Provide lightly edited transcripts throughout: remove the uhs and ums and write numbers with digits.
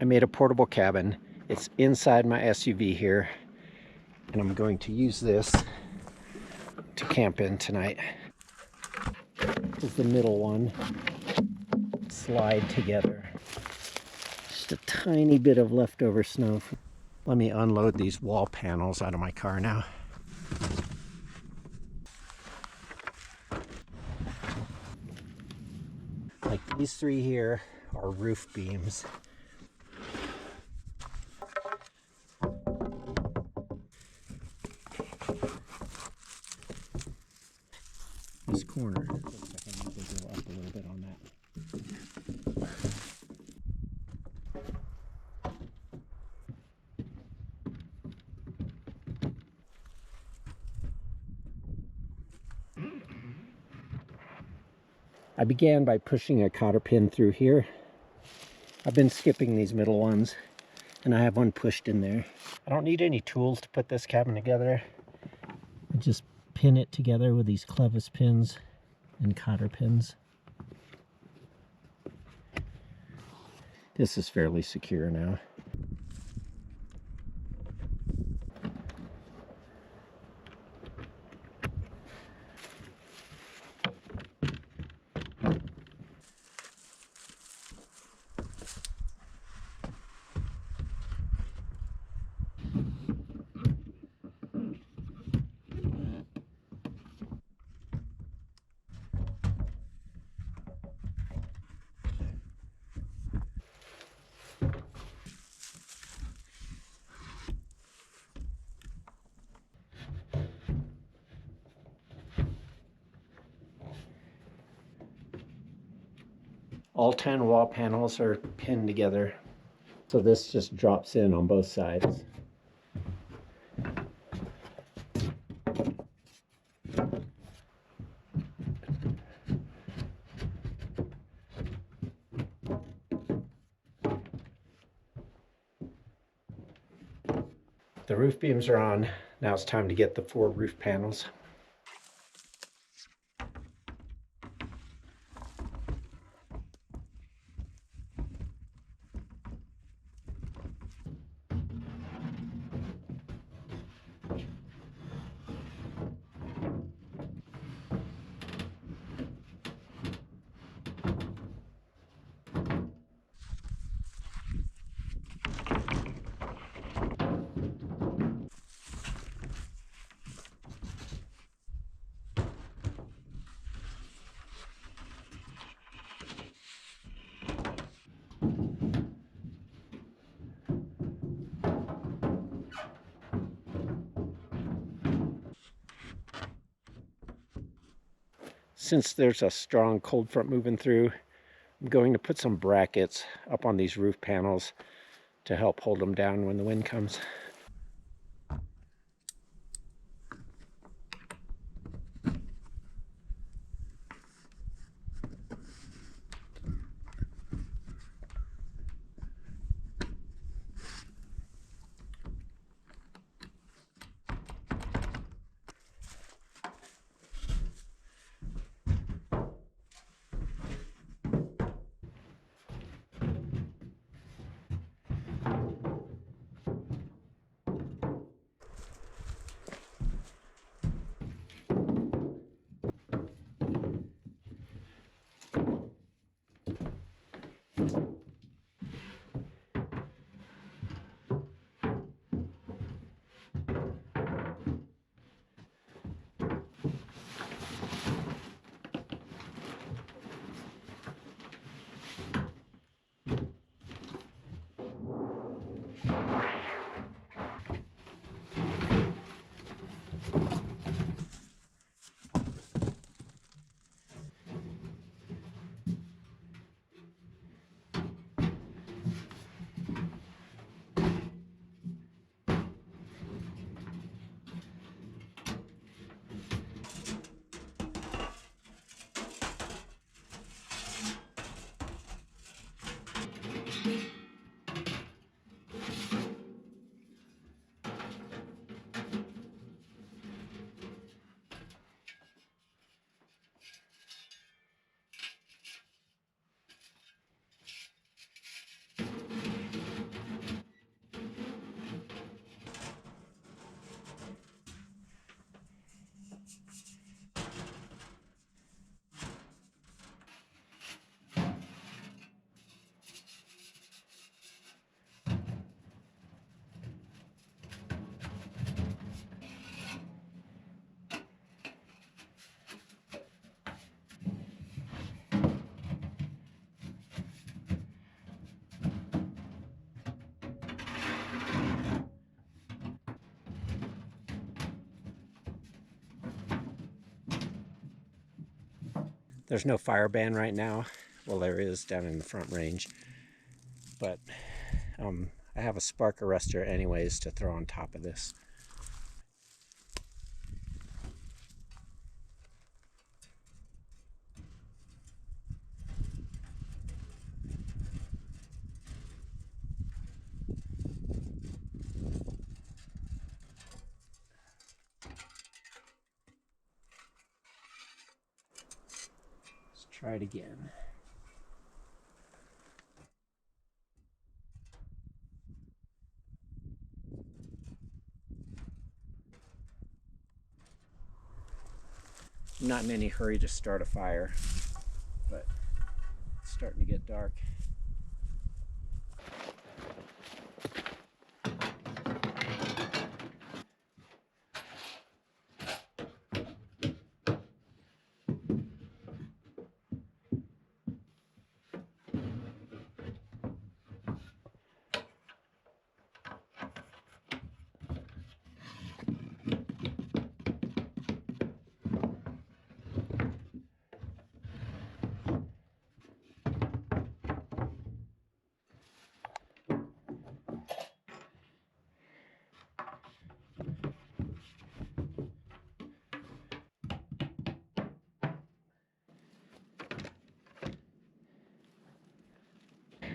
I made a portable cabin. It's inside my SUV here, and I'm going to use this to camp in tonight. This is the middle one. Slide together. Just a tiny bit of leftover snow. Let me unload these wall panels out of my car now. Like these three here are roof beams. This corner looks like I need to go up a little bit on that. I began by pushing a cotter pin through here. I've been skipping these middle ones, and I have one pushed in there. I don't need any tools to put this cabin together. I just pin it together with these clevis pins and cotter pins. This is fairly secure now. All 10 wall panels are pinned together, so this just drops in on both sides. The roof beams are on. Now it's time to get the 4 roof panels. Since there's a strong cold front moving through, I'm going to put some brackets up on these roof panels to help hold them down when the wind comes. There's no fire ban right now. Well, there is down in the Front Range, but I have a spark arrestor anyways to throw on top of this. Let's try it again. I'm not in any hurry to start a fire, but it's starting to get dark.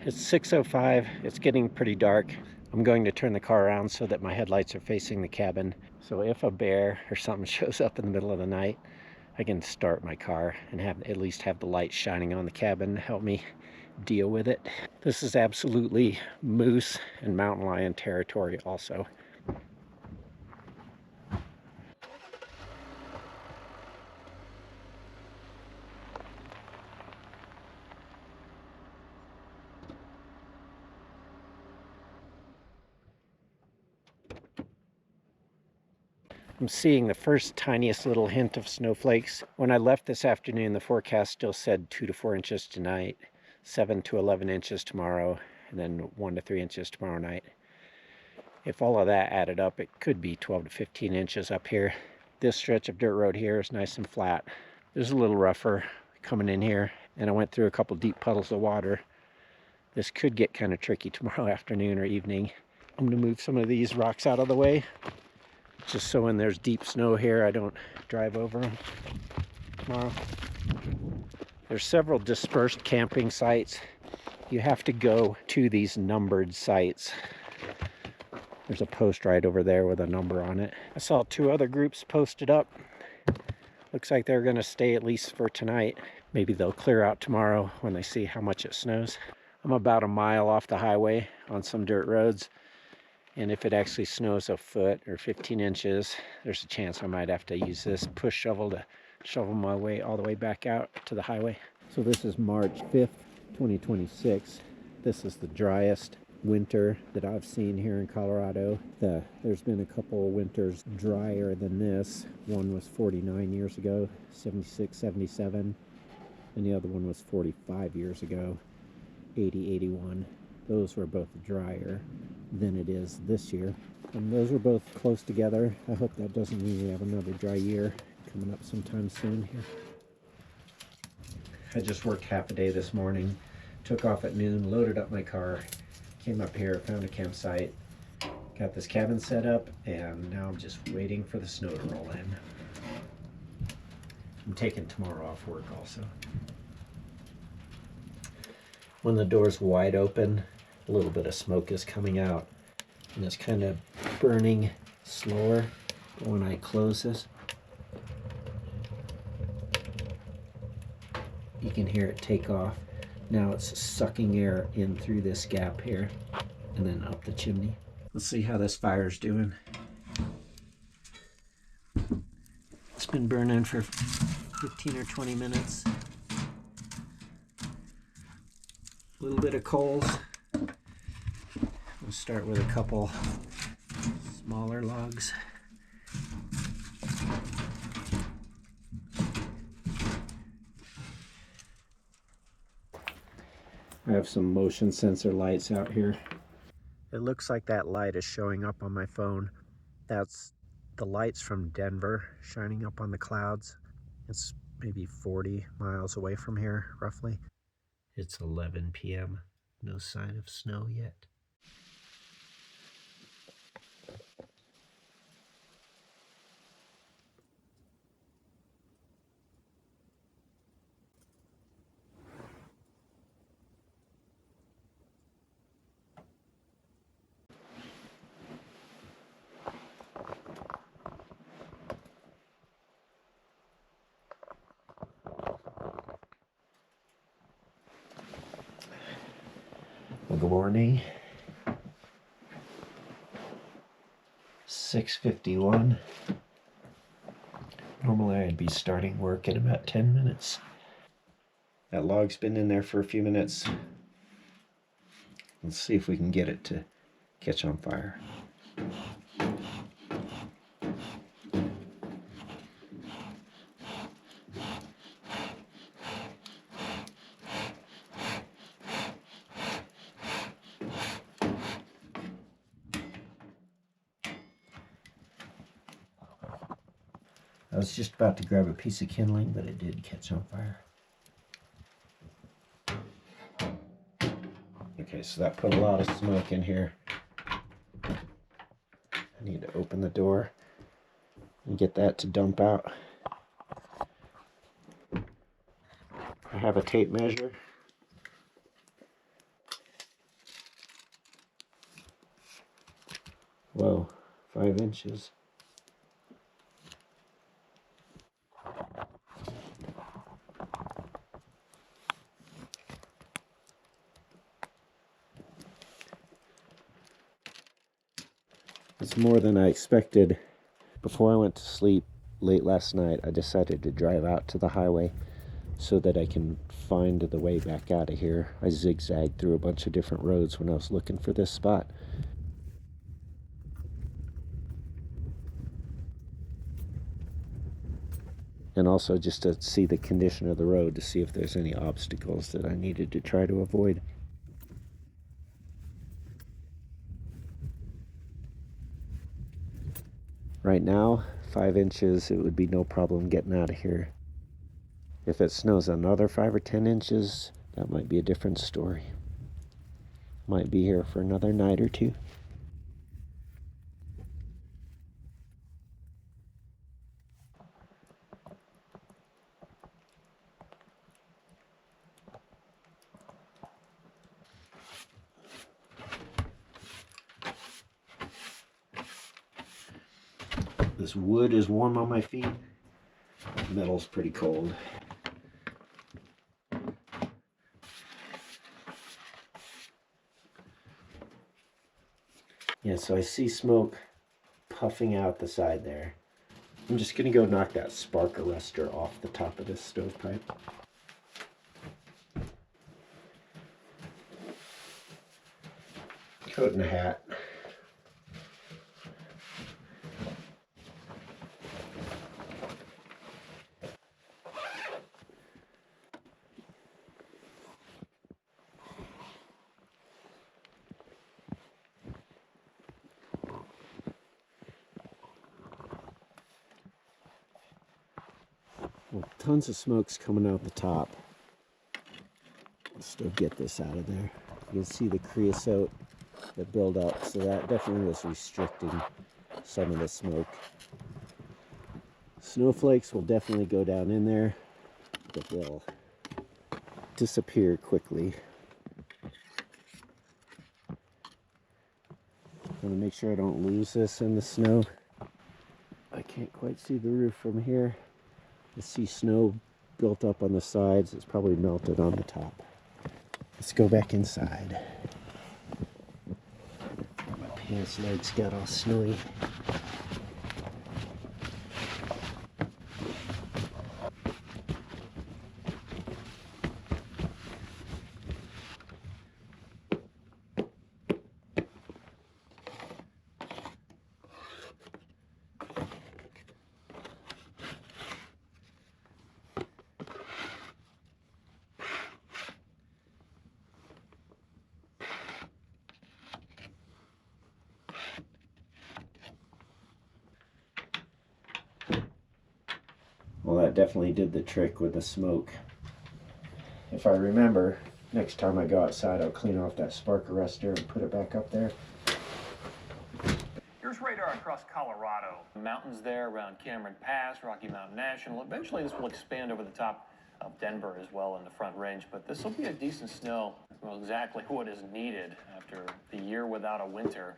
It's 6:05, it's getting pretty dark. I'm going to turn the car around so that my headlights are facing the cabin. So if a bear or something shows up in the middle of the night, I can start my car and at least have the light shining on the cabin to help me deal with it. This is absolutely moose and mountain lion territory also. I'm seeing the first tiniest little hint of snowflakes. When I left this afternoon, the forecast still said 2 to 4 inches tonight, 7 to 11 inches tomorrow, and then 1 to 3 inches tomorrow night. If all of that added up, it could be 12 to 15 inches up here. This stretch of dirt road here is nice and flat. There's a little rougher coming in here, and I went through a couple deep puddles of water. This could get kind of tricky tomorrow afternoon or evening. I'm going to move some of these rocks out of the way, just so when there's deep snow here, I don't drive over them tomorrow. There's several dispersed camping sites. You have to go to these numbered sites. There's a post right over there with a number on it. I saw 2 other groups posted up. Looks like they're gonna stay at least for tonight. Maybe they'll clear out tomorrow when they see how much it snows. I'm about a mile off the highway on some dirt roads. And if it actually snows a foot or 15 inches, there's a chance I might have to use this push shovel to shovel my way all the way back out to the highway. So this is March 5th, 2026. This is the driest winter that I've seen here in Colorado. There's been a couple winters drier than this. One was 49 years ago, 76, 77, and the other one was 45 years ago, 80, 81. Those were both drier than it is this year. And those are both close together. I hope that doesn't mean we have another dry year coming up sometime soon here. I just worked half a day this morning, took off at noon, loaded up my car, came up here, found a campsite, got this cabin set up, and now I'm just waiting for the snow to roll in. I'm taking tomorrow off work also. When the door's wide open, a little bit of smoke is coming out, and it's kind of burning slower. But when I close this, you can hear it take off. Now it's sucking air in through this gap here and then up the chimney. Let's see how this fire's doing. It's been burning for 15 or 20 minutes. A little bit of coals. We'll start with a couple smaller logs. I have some motion sensor lights out here. It looks like that light is showing up on my phone. That's the lights from Denver shining up on the clouds. It's maybe 40 miles away from here, roughly. It's 11 p.m. No sign of snow yet. Good morning. 6:51. Normally I'd be starting work in about 10 minutes. That log's been in there for a few minutes. Let's see if we can get it to catch on fire. I was just about to grab a piece of kindling, but it did catch on fire. Okay, so that put a lot of smoke in here. I need to open the door and get that to dump out. I have a tape measure. Whoa, 5 inches. It's more than I expected. Before I went to sleep late last night, I decided to drive out to the highway so that I can find the way back out of here. I zigzagged through a bunch of different roads when I was looking for this spot. And also just to see the condition of the road to see if there's any obstacles that I needed to try to avoid. Right now, 5 inches, it would be no problem getting out of here. If it snows another 5 or 10 inches, that might be a different story. Might be here for another night or two. This wood is warm on my feet. Metal's pretty cold. Yeah, so I see smoke puffing out the side there. I'm just gonna go knock that spark arrestor off the top of this stovepipe. Coat and a hat. Well, tons of smoke's coming out the top. Let's still get this out of there. You can see the creosote that build up, so that definitely was restricting some of the smoke. Snowflakes will definitely go down in there, but they'll disappear quickly. I'm gonna make sure I don't lose this in the snow. I can't quite see the roof from here. I see snow built up on the sides. It's probably melted on the top. Let's go back inside. My pants legs got all snowy. Well, that definitely did the trick with the smoke. If I remember, next time I go outside, I'll clean off that spark arrestor and put it back up there. Here's radar across Colorado. Mountains there around Cameron Pass, Rocky Mountain National. Eventually this will expand over the top of Denver as well in the Front Range, but this will be a decent snow. Well, exactly what is needed after the year without a winter.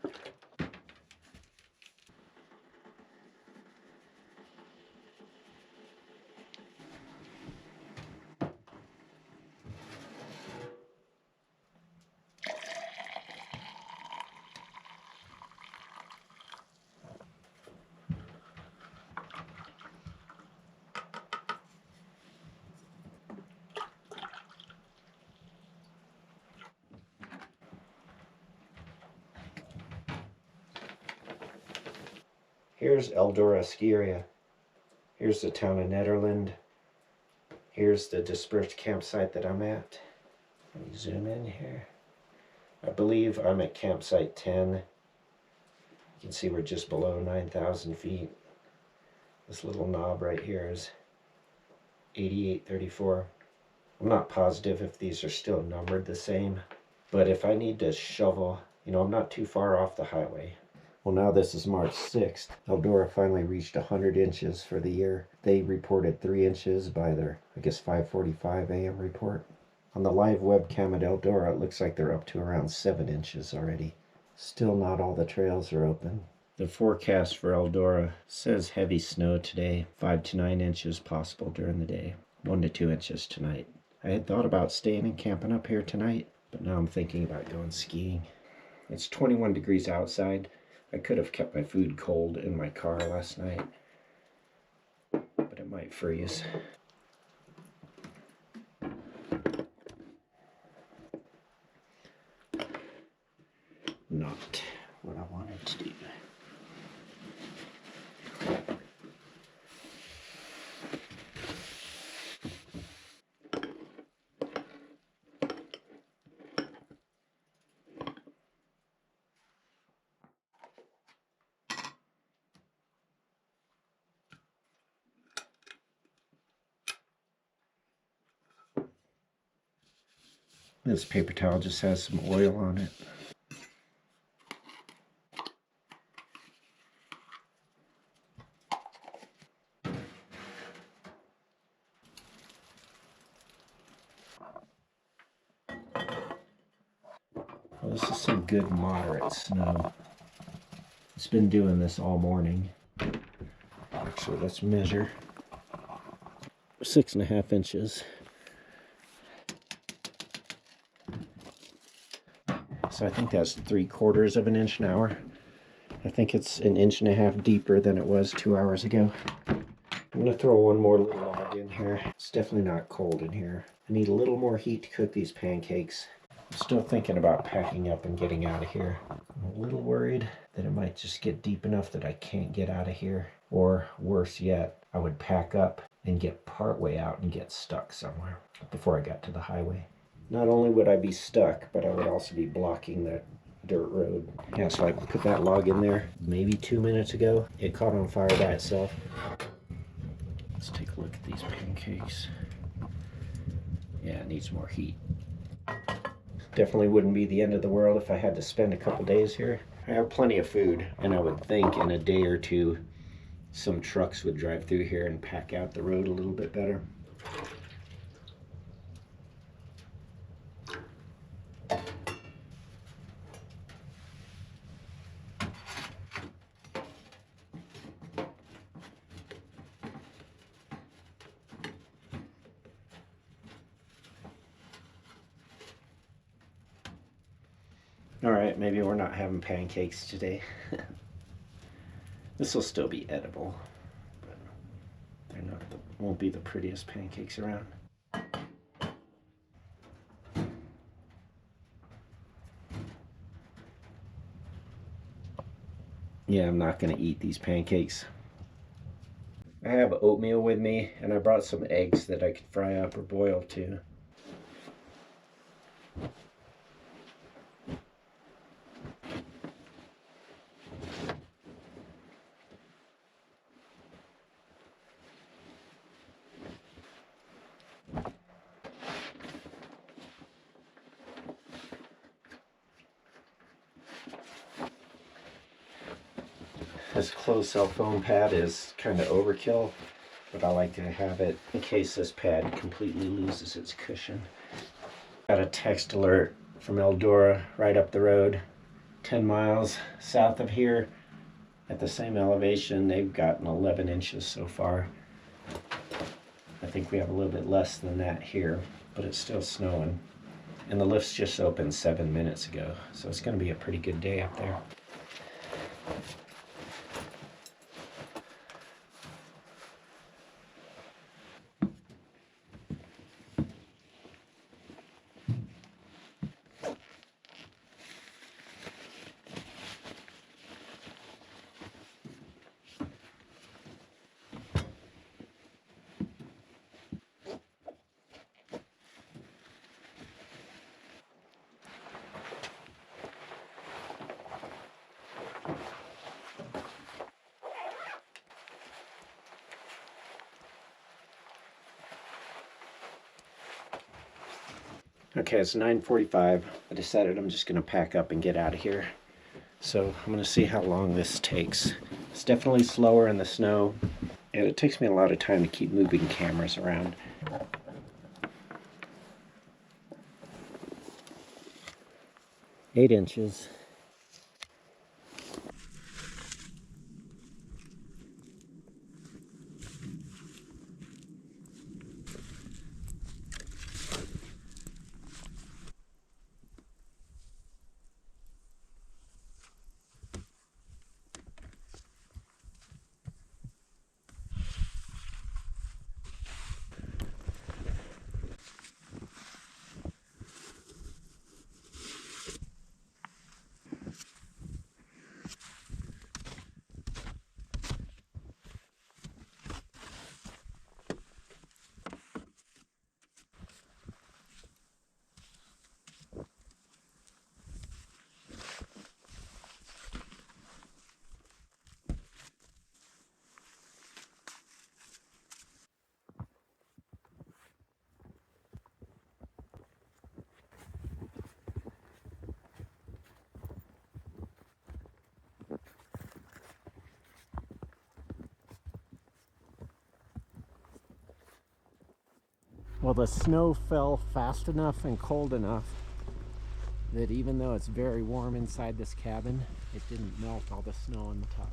Here's Eldora Ski Area. Here's the town of Nederland. Here's the dispersed campsite that I'm at. Let me zoom in here. I believe I'm at campsite 10. You can see we're just below 9,000 feet. This little knob right here is 8834. I'm not positive if these are still numbered the same, but if I need to shovel, you know, I'm not too far off the highway. Well, now this is March 6th. Eldora finally reached 100 inches for the year. They reported 3 inches by their, I guess, 5:45 a.m. report. On the live webcam at Eldora, it looks like they're up to around 7 inches already. Still not all the trails are open. The forecast for Eldora says heavy snow today, 5 to 9 inches possible during the day, 1 to 2 inches tonight. I had thought about staying and camping up here tonight, but now I'm thinking about going skiing. It's 21 degrees outside. I could have kept my food cold in my car last night, but it might freeze. Not what I wanted to do. This paper towel just has some oil on it. Well, this is some good moderate snow. It's been doing this all morning. Actually, let's measure. 6.5 inches. So I think that's 3/4 of an inch an hour. I think it's 1.5 inches deeper than it was 2 hours ago. I'm gonna throw one more little log in here. It's definitely not cold in here. I need a little more heat to cook these pancakes. I'm still thinking about packing up and getting out of here. I'm a little worried that it might just get deep enough that I can't get out of here. Or worse yet, I would pack up and get part way out and get stuck somewhere before I got to the highway. Not only would I be stuck, but I would also be blocking that dirt road. Yeah, so I put that log in there maybe 2 minutes ago. It caught on fire by itself. Let's take a look at these pancakes. Yeah, it needs more heat. Definitely wouldn't be the end of the world if I had to spend a couple days here. I have plenty of food, and I would think in a day or two some trucks would drive through here and pack out the road a little bit better. All right, maybe we're not having pancakes today. This will still be edible, but they're not won't be the prettiest pancakes around. Yeah, I'm not gonna eat these pancakes. I have oatmeal with me, and I brought some eggs that I could fry up or boil too. This closed cell foam pad is kind of overkill, but I like to have it in case this pad completely loses its cushion. Got a text alert from Eldora right up the road, 10 miles south of here. At the same elevation, they've gotten 11 inches so far. I think we have a little bit less than that here, but it's still snowing. And the lift's just opened 7 minutes ago, so it's going to be a pretty good day up there. Okay, it's 9:45. I decided I'm just gonna pack up and get out of here. So I'm gonna see how long this takes. It's definitely slower in the snow, and it takes me a lot of time to keep moving cameras around. 8 inches. Well, the snow fell fast enough and cold enough that even though it's very warm inside this cabin, it didn't melt all the snow on the top.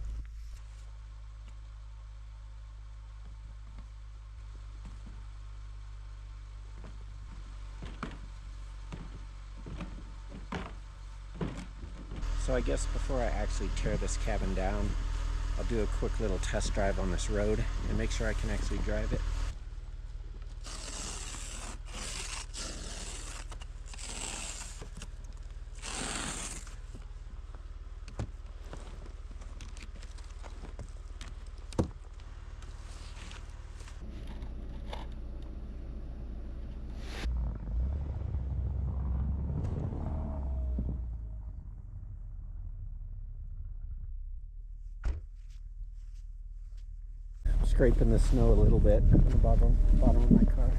So I guess before I actually tear this cabin down, I'll do a quick little test drive on this road and make sure I can actually drive it. Scraping the snow a little bit on the bottom of my car.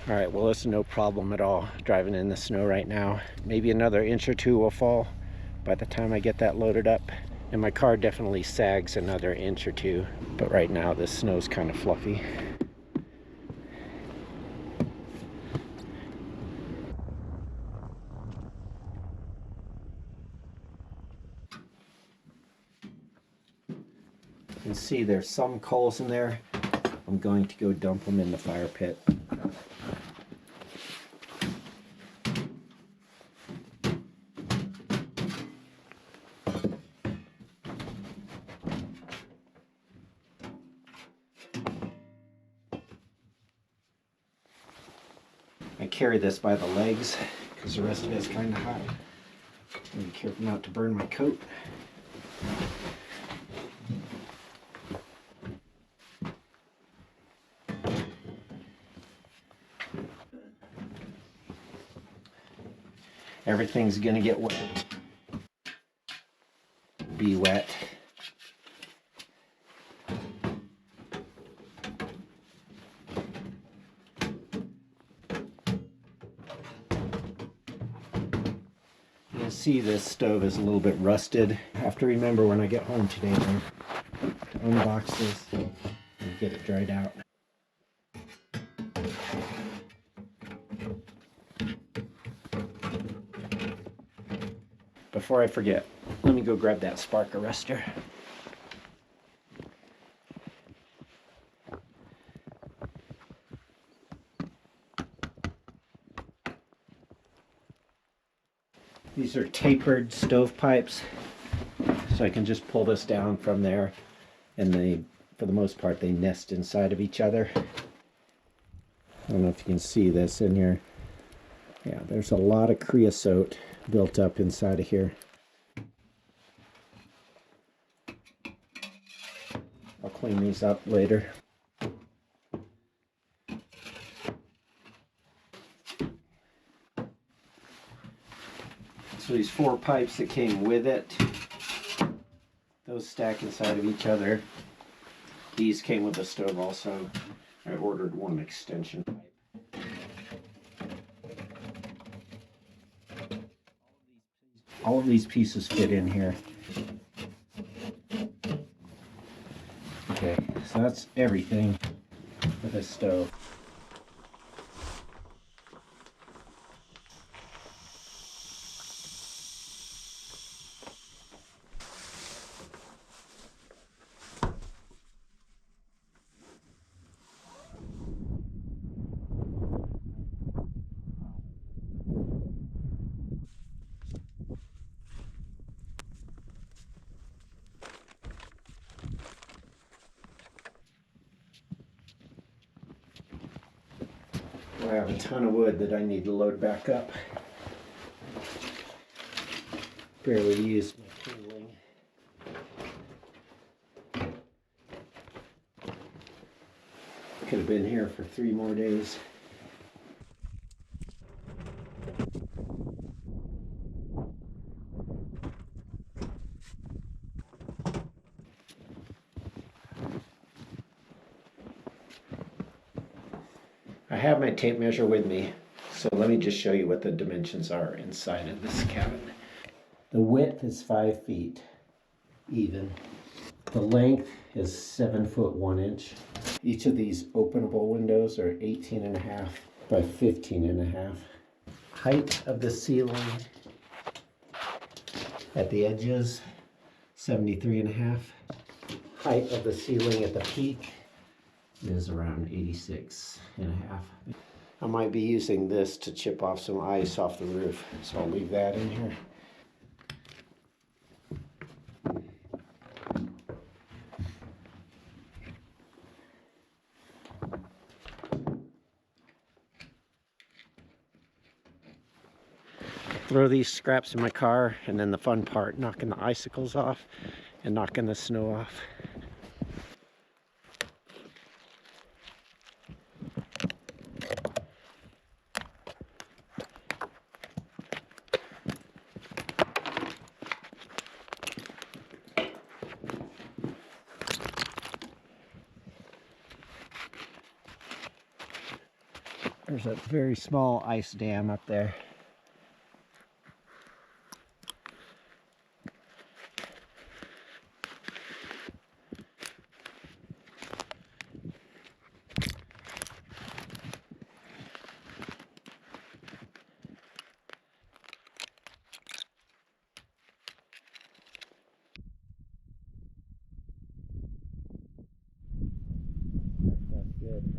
All right, well, it's no problem at all driving in the snow right now. Maybe another inch or two will fall by the time I get that loaded up. And my car definitely sags another inch or two, but right now this snow's kind of fluffy. You can see there's some coals in there. I'm going to go dump them in the fire pit. I carry this by the legs because the rest of it's kind of hot. Be careful not to burn my coat. Everything's gonna get wet. Be wet. You'll see this stove is a little bit rusted. I have to remember when I get home today to unbox this and get it dried out. Before I forget, let me go grab that spark arrestor. These are tapered stovepipes, so I can just pull this down from there, and for the most part, they nest inside of each other. I don't know if you can see this in here. Yeah, there's a lot of creosote built up inside of here. I'll clean these up later. So these 4 pipes that came with it, those stack inside of each other. These came with the stove also. I ordered one extension pipe. All of these pieces fit in here. Okay, so that's everything for this stove. I have a ton of wood that I need to load back up. Barely used my kindling. Could have been here for 3 more days. I have my tape measure with me, so let me just show you what the dimensions are inside of this cabin. The width is 5 feet, even. The length is 7 foot 1 inch. Each of these openable windows are 18.5 by 15.5. Height of the ceiling at the edges, 73.5. Height of the ceiling at the peak is around 86.5. I might be using this to chip off some ice off the roof, so I'll leave that in here. Throw these scraps in my car, and then the fun part, knocking the icicles off and knocking the snow off. There's a very small ice dam up there. That's good.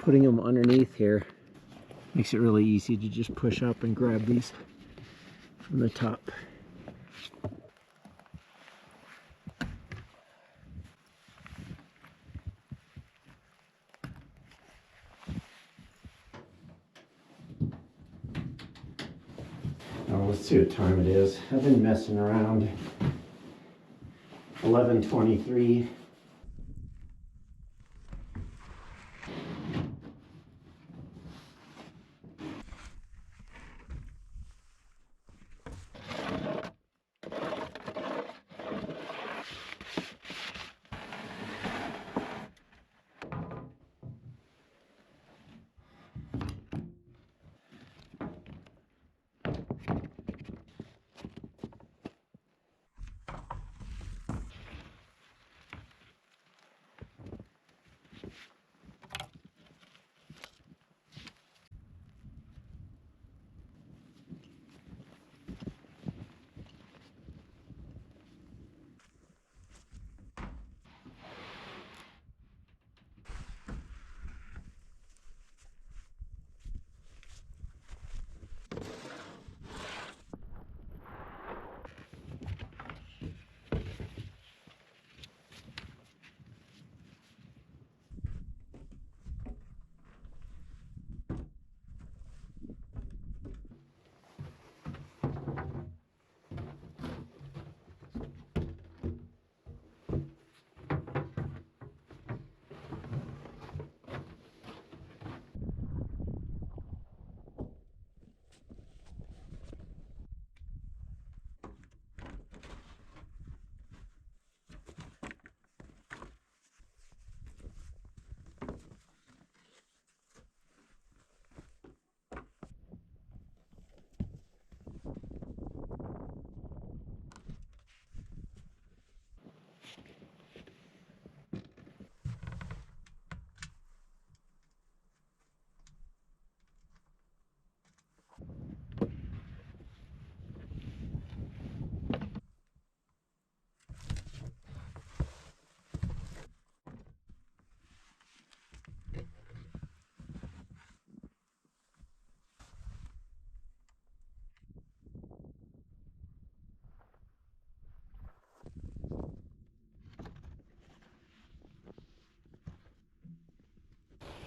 putting them underneath here makes it really easy to just push up and grab these from the top. Oh, let's see what time it is. I've been messing around. 11:23.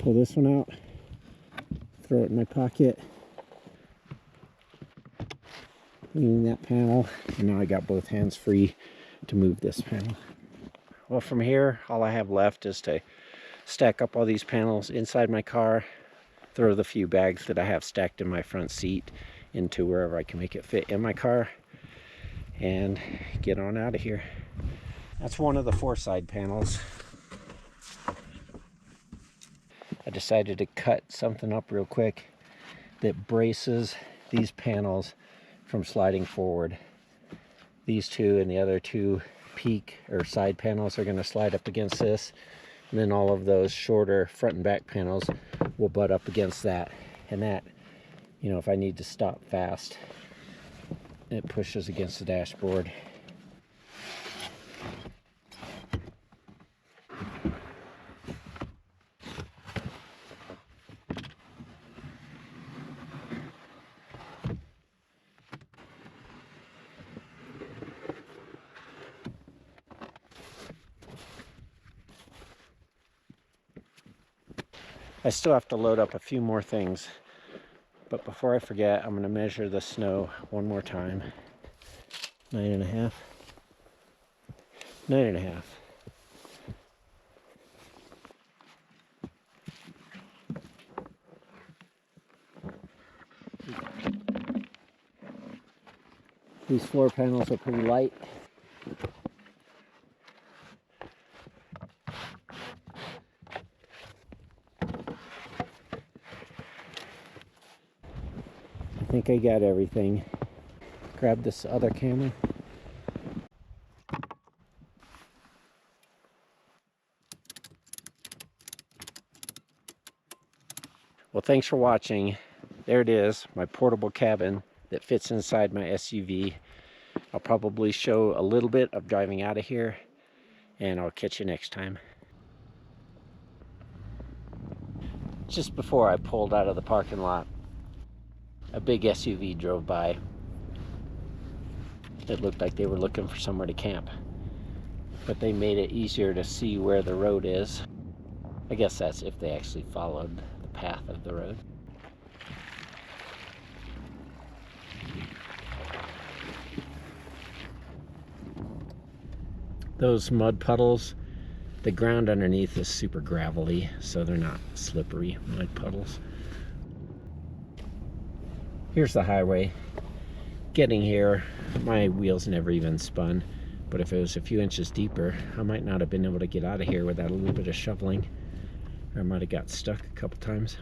Pull this one out, throw it in my pocket, cleaning that panel, and now I got both hands free to move this panel. Well, from here, all I have left is to stack up all these panels inside my car, throw the few bags that I have stacked in my front seat into wherever I can make it fit in my car, and get on out of here. That's one of the 4 side panels. I decided to cut something up real quick that braces these panels from sliding forward. These 2 and the other 2 peak or side panels are going to slide up against this, and then all of those shorter front and back panels will butt up against that, and that, you know, if I need to stop fast, it pushes against the dashboard. I still have to load up a few more things, but before I forget, I'm going to measure the snow one more time. 9.5. 9.5. These floor panels are pretty light. I think I got everything. Grab this other camera. Well, thanks for watching. There it is, my portable cabin that fits inside my SUV. I'll probably show a little bit of driving out of here, and I'll catch you next time. Just before I pulled out of the parking lot, a big SUV drove by. It looked like they were looking for somewhere to camp, but they made it easier to see where the road is. I guess that's if they actually followed the path of the road. Those mud puddles, the ground underneath is super gravelly, so they're not slippery mud puddles. Here's the highway. Getting here, my wheels never even spun, but if it was a few inches deeper, I might not have been able to get out of here without a little bit of shoveling, or I might have got stuck a couple times.